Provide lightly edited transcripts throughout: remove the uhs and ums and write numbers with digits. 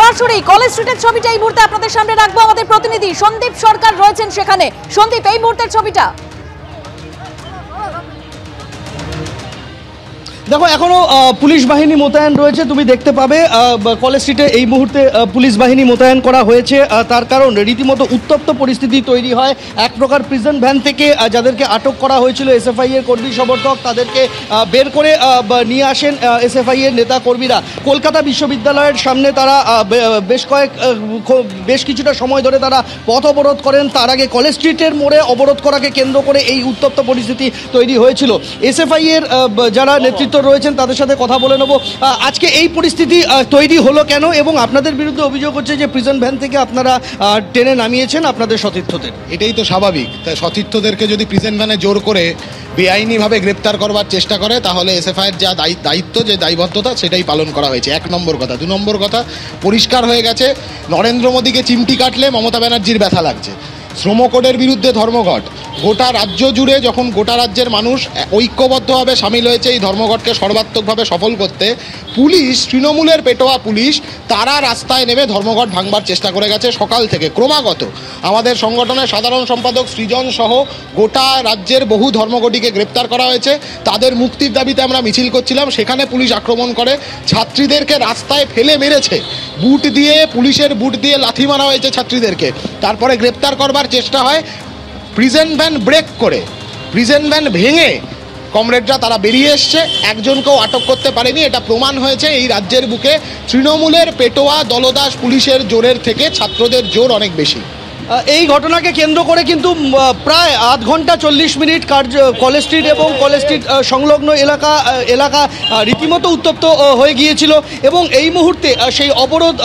সরাসরি কলেজ স্ট্রিটের ছবিটা এই মুহূর্তে আপনাদের সামনে রাখবো। আমাদের প্রতিনিধি সন্দীপ সরকার রয়েছেন সেখানে। সন্দীপ, এই মুহূর্তের ছবিটা। দেখো, এখনো পুলিশ বাহিনী মোতায়েন রয়েছে। তুমি দেখতে পাবে কলেজ স্ট্রিটে এই মুহূর্তে পুলিশ বাহিনী মোতায়েন করা হয়েছে। তার কারণ রীতিমতো উত্তপ্ত পরিস্থিতি তৈরি হয়। এক প্রকার প্রিজন ভ্যান থেকে যাদেরকে আটক করা হয়েছিল এসএফআই এর কর্মী সমর্থক, তাদেরকে বের করে নিয়ে আসেন এসএফআই এর নেতা কর্মীরা। কলকাতা বিশ্ববিদ্যালয়ের সামনে তারা বেশ কিছুটা সময় ধরে তারা পথ অবরোধ করেন। তার আগে কলেজ স্ট্রিটের মোড়ে অবরোধ করাকে কেন্দ্র করে এই উত্তপ্ত পরিস্থিতি তৈরি হয়েছিল। এসএফআই এর যারা নেতৃত্ব রয়েছেন তাদের সাথে কথা বলে নেব। আজকে এই পরিস্থিতি তৈরি হলো কেন, এবং আপনাদের বিরুদ্ধে অভিযোগ হচ্ছে যে প্রিজন ভ্যান থেকে আপনারা টেনে নামিয়েছেন আপনাদের সতীর্থদের। এটাই তো স্বাভাবিক। তাই সতীর্থদেরকে যদি প্রিজন ভ্যানে জোর করে বেআইনিভাবে গ্রেপ্তার করবার চেষ্টা করে, তাহলে এসএফআইয়ের যা দায়িত্ব, যে দায়বদ্ধতা, সেটাই পালন করা হয়েছে। এক নম্বর কথা। দু নম্বর কথা, পরিষ্কার হয়ে গেছে নরেন্দ্র মোদীকে চিমটি কাটলে মমতা ব্যানার্জির ব্যথা লাগছে। শ্রম কোডের বিরুদ্ধে ধর্মঘট। গোটা রাজ্য জুড়ে যখন গোটা রাজ্যের মানুষ ঐক্যবদ্ধভাবে সামিল হয়েছে এই ধর্মঘটকে সর্বাত্মকভাবে সফল করতে, পুলিশ, তৃণমূলের পেটোয়া পুলিশ, তারা রাস্তায় নেমে ধর্মঘট ভাঙবার চেষ্টা করে গেছে সকাল থেকে ক্রমাগত। আমাদের সংগঠনের সাধারণ সম্পাদক সৃজন সহ গোটা রাজ্যের বহু ধর্মঘটীকে গ্রেপ্তার করা হয়েছে। তাদের মুক্তির দাবিতে আমরা মিছিল করছিলাম, সেখানে পুলিশ আক্রমণ করে ছাত্রীদেরকে রাস্তায় ফেলে মেরেছে। বুট দিয়ে, পুলিশের বুট দিয়ে লাথি মারা হয়েছে ছাত্রীদেরকে। তারপরে গ্রেপ্তার করবার চেষ্টা হয়। প্রিজন ভ্যান ব্রেক করে, প্রিজন ভ্যান ভেঙে কমরেডরা তারা বেরিয়ে এসছে। একজনকেও আটক করতে পারেনি। এটা প্রমাণ হয়েছে এই রাজ্যের বুকে তৃণমূলের পেটোয়া দলদাস পুলিশের জোরের থেকে ছাত্রদের জোর অনেক বেশি। এই ঘটনাকে কেন্দ্র করে কিন্তু প্রায় আধ ঘন্টা 40 মিনিট কলেজ স্ট্রিট এবং কলেজ স্ট্রিট সংলগ্ন এলাকা রীতিমতো উত্তপ্ত হয়ে গিয়েছিল, এবং এই মুহূর্তে সেই অবরোধ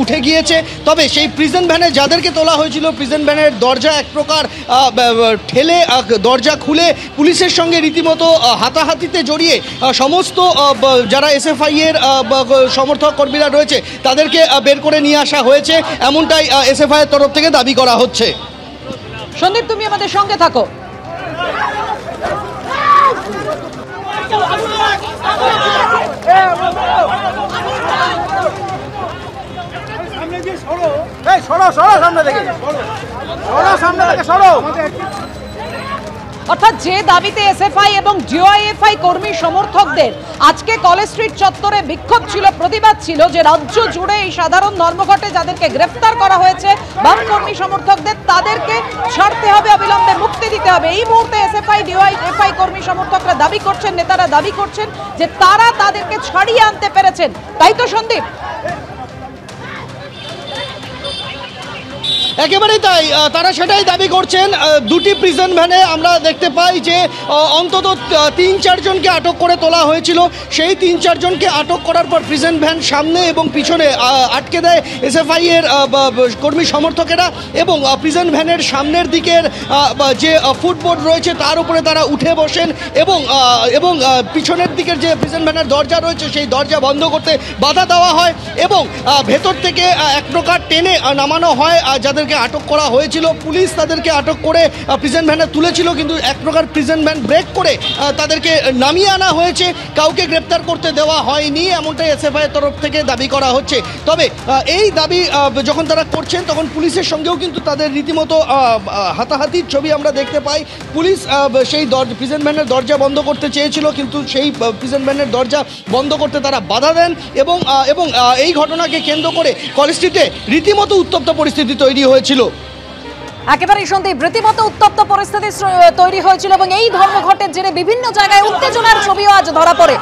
উঠে গিয়েছে। তবে সেই প্রিজন ভ্যানে যাদেরকে তোলা হয়েছিল, প্রিজন ভ্যানের দরজা এক প্রকার ঠেলে দরজা খুলে পুলিশের সঙ্গে রীতিমতো হাতাহাতিতে জড়িয়ে সমস্ত যারা এসএফআই এর সমর্থক কর্মীরা রয়েছে তাদেরকে বের করে নিয়ে আসা হয়েছে, এমনটাই এসএফআই এর তরফ থেকে দাবি করা হচ্ছে। সন্দীপ, তুমি আমাদের সঙ্গে থাকো। অর্থাৎ যে দাবিতে এসএফআই এবং ডিওয়াইএফআই কর্মী সমর্থকদের আজকে কলেজ স্ট্রিট চত্বরে বিক্ষোভ ছিল, প্রতিবাদ ছিল, যে রাজ্য জুড়ে এই সাধারণ ধর্মঘটে যাদেরকে গ্রেফতার করা হয়েছে বাম কর্মী সমর্থকদের, তাদেরকে ছাড়তে হবে, অবিলম্বে মুক্তি দিতে হবে। এই মুহূর্তে এসএফআই ডিওয়াইএফআই কর্মী সমর্থকরা দাবি করছেন, নেতারা দাবি করছেন যে তারা তাদেরকে ছাড়িয়ে আনতে পেরেছেন। তাই তো সন্দীপ? একেবারেই তাই, তারা সেটাই দাবি করছেন। দুটি প্রিজন ভ্যানে আমরা দেখতে পাই যে অন্তত 3-4 জনকে আটক করে তোলা হয়েছিল। সেই 3-4 জনকে আটক করার পর প্রিজন ভ্যান সামনে এবং পিছনে আটকে দেয় এসএফআই এর কর্মী সমর্থকেরা, এবং প্রিজন ভ্যানের সামনের দিকের যে ফুটবোর্ড রয়েছে তার উপরে তারা উঠে বসেন, এবং পিছনের দিকের যে প্রিজন ভ্যানের দরজা রয়েছে সেই দরজা বন্ধ করতে বাধা দেওয়া হয়, এবং ভেতর থেকে এক প্রকার টেনে নামানো হয় যাদেরকে আটক করা হয়েছিল। পুলিশ তাদেরকে আটক করে প্রিজন ভ্যানে তুলেছিল, কিন্তু এক প্রকার প্রিজন ভ্যান ব্রেক করে তাদেরকে নামিয়ে আনা হয়েছে। কাউকে গ্রেপ্তার করতে দেওয়া হয়নি, এমনটাই এসএফআই এর তরফ থেকে দাবি করা হচ্ছে। তবে এই দাবি যখন তারা করছেন তখন পুলিশের সঙ্গেও কিন্তু তাদের রীতিমতো হাতাহাতির ছবি আমরা দেখতে পাই। পুলিশ সেই প্রিজন ভ্যানের দরজা বন্ধ করতে চেয়েছিল, কিন্তু সেই প্রিজন ভ্যানের দরজা বন্ধ করতে তারা বাধা দেন, এবং এই ঘটনাকে কেন্দ্র করে কলেজ স্ট্রিটে রীতিমতো উত্তপ্ত পরিস্থিতি তৈরি হয়েছিল। একেবারেই সন্দীপ, রীতিমতো উত্তপ্ত পরিস্থিতি তৈরি হয়েছিল, এবং এই ধর্মঘটের জেরে বিভিন্ন জায়গায় উত্তেজনার ছবিও আজ ধরা পড়ে।